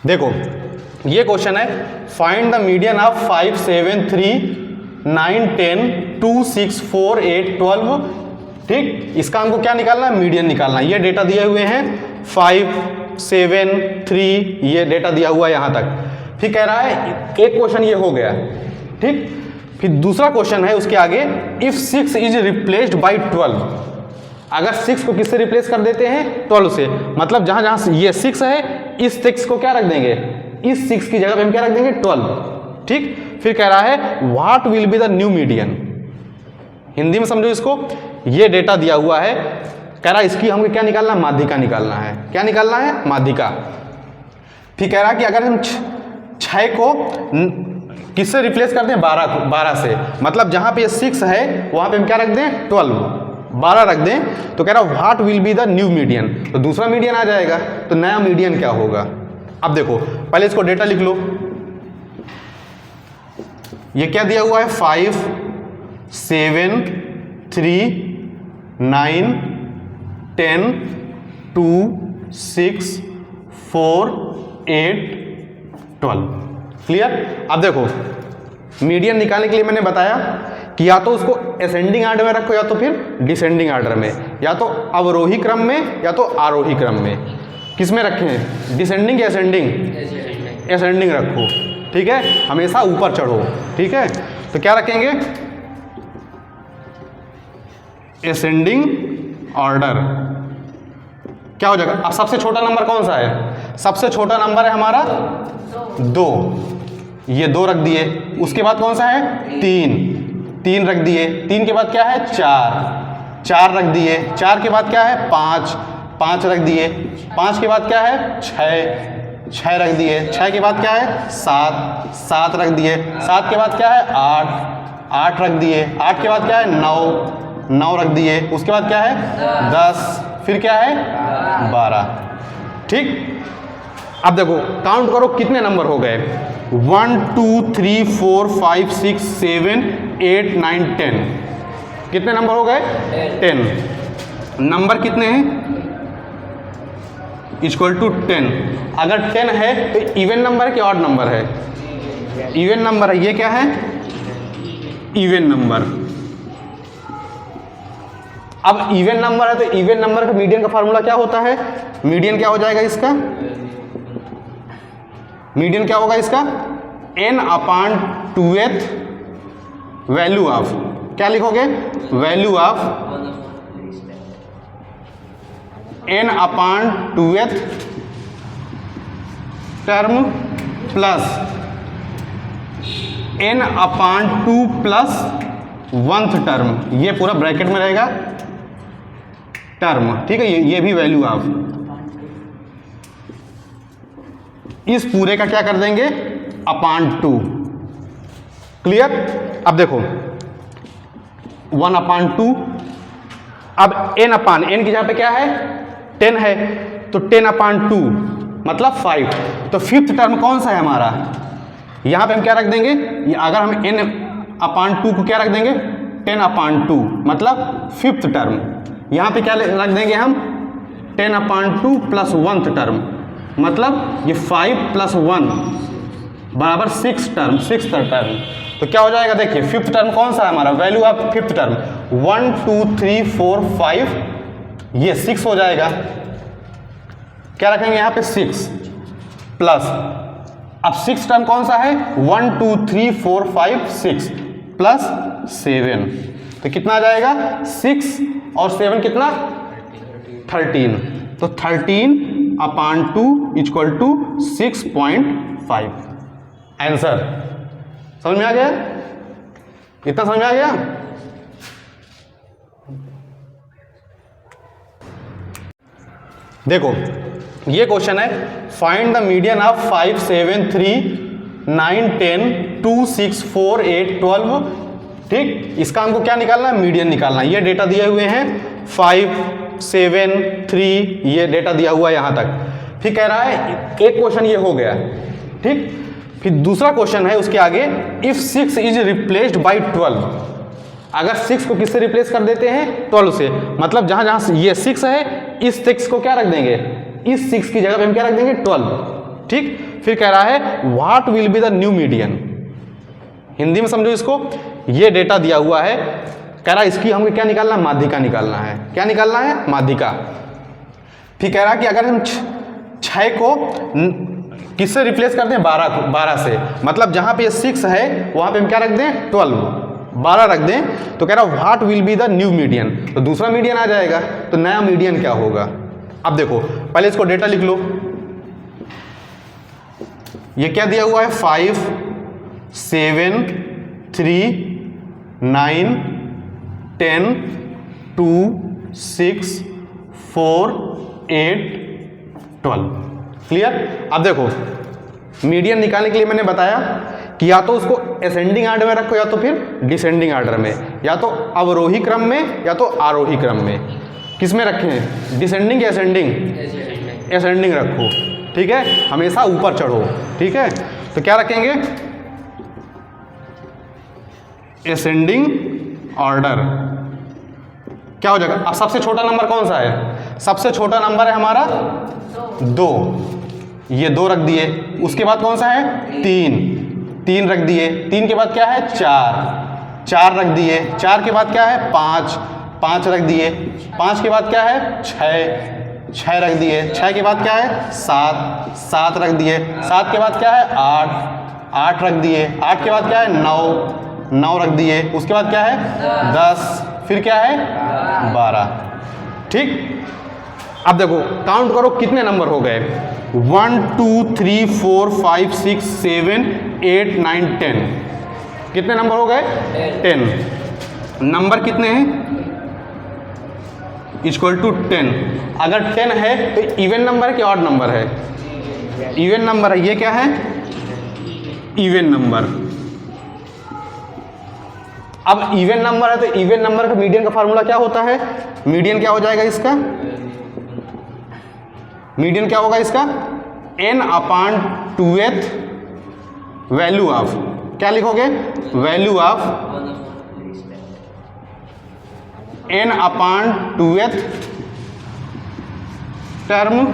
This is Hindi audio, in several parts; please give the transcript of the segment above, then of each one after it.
देखो ये क्वेश्चन है, फाइंड द मीडियन ऑफ 5, 7, 3, 9, 10, 2, 6, 4, 8, 12। ठीक, इसका हमको क्या निकालना है? मीडियन निकालना है। ये डेटा दिए हुए हैं 5, 7, 3, ये डेटा दिया हुआ है यहाँ तक। फिर कह रहा है एक क्वेश्चन ये हो गया। ठीक, फिर दूसरा क्वेश्चन है उसके आगे, इफ 6 इज रिप्लेस्ड बाई 12। अगर 6 को किससे रिप्लेस कर देते हैं? 12 से। मतलब जहां जहां ये 6 है, इस 6 को क्या रख देंगे? इस 6 की जगह पे हम क्या रख देंगे? 12। ठीक, फिर कह रहा है what will be the new median. Hindi में समझो इसको, ये डेटा दिया हुआ है, कह रहा है इसकी हमको क्या निकालना है? माध्यिका निकालना है। क्या निकालना है? माध्यिका। फिर कह रहा है कि अगर हम 6 को किससे रिप्लेस करते हैं? 12 से। मतलब जहां पे ये 6 है वहां पे हम क्या रख दें? 12 रख दें। तो कह रहा what will be the new median, तो दूसरा मीडियन आ जाएगा। तो नया मीडियन क्या होगा? अब देखो पहले इसको डेटा लिख लो। ये क्या दिया हुआ है? 5, 7, 3, 9, 10, 2, 6, 4, 8, 12। क्लियर? अब देखो मीडियन निकालने के लिए मैंने बताया कि या तो उसको असेंडिंग आर्डर में रखो या तो फिर डिसेंडिंग आर्डर में, या तो अवरोही क्रम में या तो आरोही क्रम में। किस में रखें? डिसेंडिंग या असेंडिंग? असेंडिंग रखो। ठीक है, हमेशा ऊपर चढ़ो। ठीक है, तो क्या रखेंगे? Ascending order. क्या हो जाएगा? अब सबसे छोटा नंबर कौन सा है? सबसे छोटा नंबर है हमारा 2, ये 2 रख दिए। उसके बाद कौन सा है? 3 रख दिए। 3 के बाद क्या है? 4 रख दिए। 4 के बाद क्या है? 5 रख दिए। 5 के बाद क्या है? 6 रख दिए। 6 के बाद क्या है? 7 रख दिए। 7 के बाद क्या है? 8 रख दिए। 8 के बाद क्या है? 9 रख दिए। उसके बाद क्या है? 10, फिर क्या है? 12। ठीक, अब देखो काउंट करो कितने नंबर हो गए? 1, 2, 3, 4, 5, 6, 7, 8, 9, 10। कितने नंबर हो गए? 10। नंबर कितने हैं? Equal to 10। अगर 10 है तो इवन नंबर है कि ऑड नंबर है? इवन नंबर है। ये क्या है? Even number. अब इवन नंबर है तो इवन नंबर का मीडियन का फार्मूला क्या होता है? मीडियन क्या हो जाएगा इसका? मीडियन क्या होगा इसका? n/2th वैल्यू ऑफ, क्या लिखोगे? Value of n/2th term plus n/2 plus 1th term, ये पूरा ब्रैकेट में रहेगा टर्म। ठीक है, ये भी वैल्यू ऑफ, इस पूरे का क्या कर देंगे? /2। क्लियर? अब देखो 1/2। अब n की जगह पे क्या है? 10 है, तो 10/2 मतलब 5। तो 5th टर्म कौन सा है हमारा? यहां पे हम क्या रख देंगे? अगर हम n/2 को क्या रख देंगे? 10/2 मतलब 5th टर्म। यहां पे क्या रख देंगे हम? 10/2 प्लस 1th टर्म, मतलब ये 5 + 1 बराबर 6 टर्म, 6th टर्म। तो क्या हो जाएगा? देखिए 5th टर्म कौन सा है हमारा? वैल्यू ऑफ 5th टर्म 1, 2, 3, 4, 5, ये 6 हो जाएगा। क्या रखेंगे यहाँ पे? 6 प्लस, अब 6th टर्म कौन सा है? 1, 2, 3, 4, 5, 6 प्लस 7, तो कितना आ जाएगा? 6 और 7 कितना? 13। तो 13/2 = 6.5 आंसर। समझ में आ गया? इतना समझ में आ गया? देखो ये क्वेश्चन है, फाइंड द मीडियन ऑफ 5, 7, 3, 9, 10, 2, 6, 4, 8, 12। ठीक, इसका हमको क्या निकालना है? मीडियन निकालना है। ये डेटा दिए हुए हैं 5, 7, 3, ये डेटा दिया हुआ है यहाँ तक। फिर कह रहा है एक क्वेश्चन ये हो गया। ठीक, फिर दूसरा क्वेश्चन है उसके आगे, इफ 6 इज रिप्लेस्ड बाई 12। अगर 6 को किससे रिप्लेस कर देते हैं? 12 से। मतलब जहां जहां ये 6 है, इस 6 को क्या रख देंगे? इस 6 की जगह पे हम क्या रख देंगे? 12। ठीक, फिर कह रहा है what will be the new median. Hindi में समझो इसको, ये डेटा दिया हुआ है, कह रहा है इसकी हमें क्या निकालना है, माध्यिका निकालना है। क्या निकालना है, माध्यिका। फिर कह रहा है कि अगर हम 6 को किससे रिप्लेस करते हैं, 12 से, मतलब जहां पे 6 है वहां पे हम क्या रख दें, 12 रख दें। तो कह रहा है what will be the new median, तो दूसरा मीडियन आ जाएगा। तो नया मीडियन क्या होगा, अब देखो पहले इसको डेटा लिख लो। ये क्या दिया हुआ है, 5 7 3 9 10 2 6 4 8 12। क्लियर। अब देखो मीडियन निकालने के लिए मैंने बताया कि या तो उसको असेंडिंग आर्डर में रखो या तो फिर डिसेंडिंग आर्डर में, या तो अवरोही क्रम में या तो आरोही क्रम में। किस में रखें, डिसेंडिंग या असेंडिंग, असेंडिंग रखो। ठीक है, हमेशा ऊपर चढ़ो। ठीक है, तो क्या रखेंगे, असेंडिंग ऑर्डर। क्या हो जाएगा, अब सबसे छोटा नंबर कौन सा है, सबसे छोटा नंबर है हमारा 2, ये 2 रख दिए। उसके बाद कौन सा है, 3 रख दिए। 3 के बाद क्या है, 4 रख दिए। 4 के बाद क्या है, 5 रख दिए। 5 के बाद क्या है, 6 रख दिए। 6 के बाद क्या है, 7 रख दिए। 7 के बाद क्या है, 8 रख दिए। 8 के बाद क्या है, 9 रख दिए। उसके बाद क्या है, 10, फिर क्या है, 12। ठीक, अब देखो काउंट करो कितने नंबर हो गए, 1 2 3 4 5 6 7 8 9 10। कितने नंबर हो गए, 10। नंबर कितने हैं, इक्वल टू 10। अगर 10 है तो इवन नंबर है कि ऑड नंबर है, इवन नंबर है। ये क्या है, इवन नंबर। अब इवन नंबर है तो इवन नंबर का मीडियन का फार्मूला क्या होता है, मीडियन क्या हो जाएगा इसका, मीडियन क्या होगा इसका, n/2th वैल्यू ऑफ, क्या लिखोगे, value of n/2th term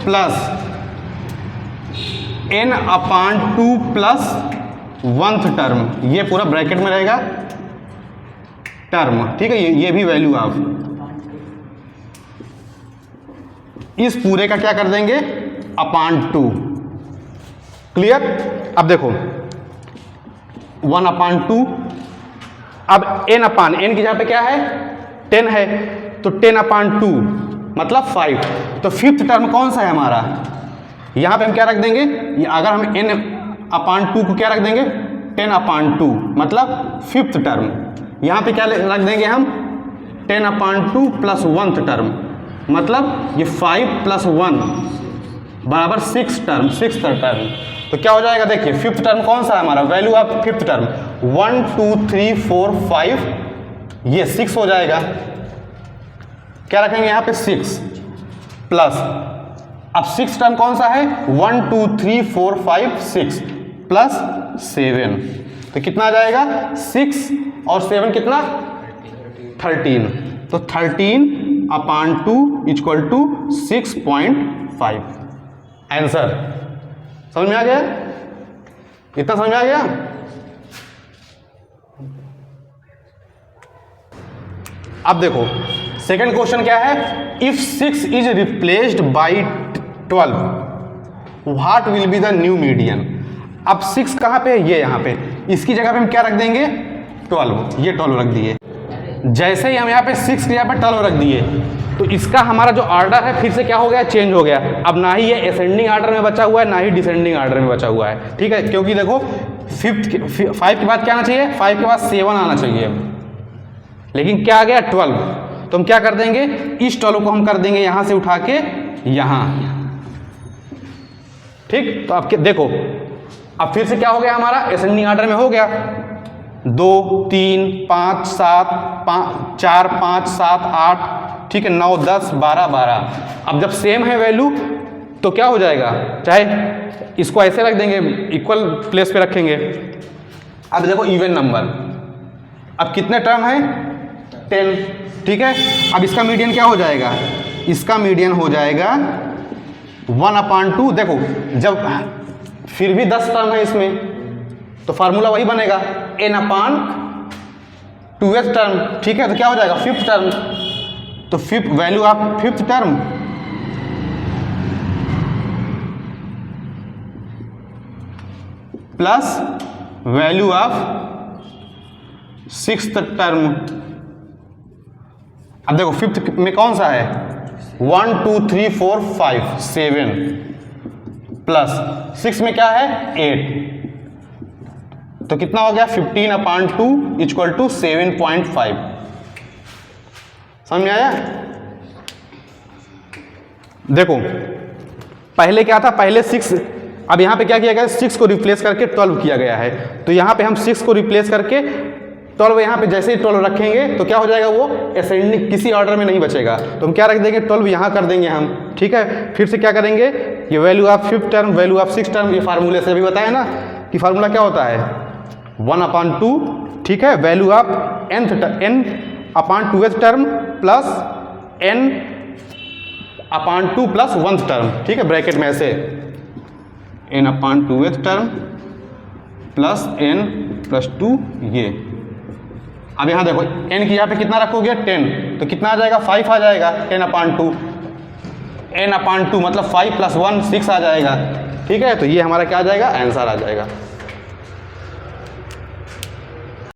plus n/2 plus 1th term, ये पूरा ब्रैकेट में रहेगा टर्म। ठीक है, ये भी वैल्यू ऑफ, इस पूरे का क्या कर देंगे, /2। क्लियर। अब देखो 1/2, अब n की जगह पे क्या है, 10 है, तो 10/2 मतलब 5। तो 5th टर्म कौन सा है हमारा, यहां पे हम क्या रख देंगे, अगर हम n/2 को क्या रख देंगे, 10/2 मतलब 5th टर्म। यहां पे क्या रख देंगे हम, 10/2 प्लस 1th टर्म, मतलब ये 5 + 1 बराबर 6 टर्म, 6th टर्म। तो क्या हो जाएगा, देखिए 5th टर्म कौन सा है हमारा, वैल्यू ऑफ 5th टर्म 1 2 3 4 5, ये 6 हो जाएगा। क्या रखेंगे यहाँ पे, 6 प्लस, अब 6th टर्म कौन सा है, 1 2 3 4 5 6 प्लस 7, तो कितना आ जाएगा, 6 और 7 कितना, 13। तो 13/2 = 6.5 आंसर। समझ में आ गया, इतना समझ में आ गया। अब देखो सेकंड क्वेश्चन क्या है, if 6 is replaced by 12 what will be the new median. अब 6 कहां पे है, ये यहां पे, इसकी जगह पे हम क्या रख देंगे, 12, ये 12 रख दिए। जैसे ही हम यहाँ पे 6 की जगह पे 12 रख दिए, तो इसका हमारा जो ऑर्डर है फिर से क्या हो गया, चेंज हो गया। अब ना ही ये असेंडिंग आर्डर में बचा हुआ है, ना ही डिसेंडिंग आर्डर में बचा हुआ है। ठीक है, क्योंकि देखो 5 के बाद क्या आना चाहिए, 5 के बाद 7 आना चाहिए, लेकिन क्या आ गया, 12। तो हम क्या कर देंगे, इस 12 को हम कर देंगे यहाँ से उठा के यहाँ। ठीक, तो अब देखो अब फिर से क्या हो गया हमारा, असेंडिंग आर्डर में हो गया, 2 3 5 7 4 5 7 8, ठीक है, 9 10 12 12। अब जब सेम है वैल्यू तो क्या हो जाएगा, चाहे इसको ऐसे रख देंगे, इक्वल प्लेस पे रखेंगे। अब देखो इवन नंबर, अब कितने टर्म है, 10। ठीक है, अब इसका मीडियन क्या हो जाएगा, इसका मीडियन हो जाएगा 1/2। देखो जब फिर भी 10 टर्म है इसमें, तो फार्मूला वही बनेगा n अपान 2th टर्म, ठीक है। तो क्या हो जाएगा 5th टर्म, तो value of 5th term plus value of 6th term. अब देखो 5th में कौन सा है 1 2 3 4 5 7 प्लस 6 में क्या है 8, तो कितना हो गया 15 अपान 2 इक्वल टू 7.5। समझ में आया? देखो पहले क्या था, पहले 6, अब यहां पे क्या किया गया 6 को रिप्लेस करके 12 किया गया है, तो यहां पे हम 6 को रिप्लेस करके 12 यहाँ पे जैसे ही 12 रखेंगे तो क्या हो जाएगा, वो असेंडिंग किसी ऑर्डर में नहीं बचेगा, तो हम क्या रख देंगे 12 यहाँ कर देंगे हम, ठीक है। फिर से क्या करेंगे, ये value of 5th term, value of 6th term, ये फार्मूले से अभी बताया ना कि फार्मूला क्या होता है 1 अपान 2, ठीक है, value of n upon 2th term plus n upon 2 plus 1th term, ठीक है, ब्रैकेट में ऐसे n अपान 2th term plus n plus 2 ये। अब यहाँ देखो n की यहाँ पे कितना रखोगे 10, तो कितना आ जाएगा 5 आ जाएगा 10 अपान 2, n अपान 2 मतलब 5 प्लस 1 6 आ जाएगा, ठीक है। तो ये हमारा क्या आ जाएगा आंसर आ जाएगा।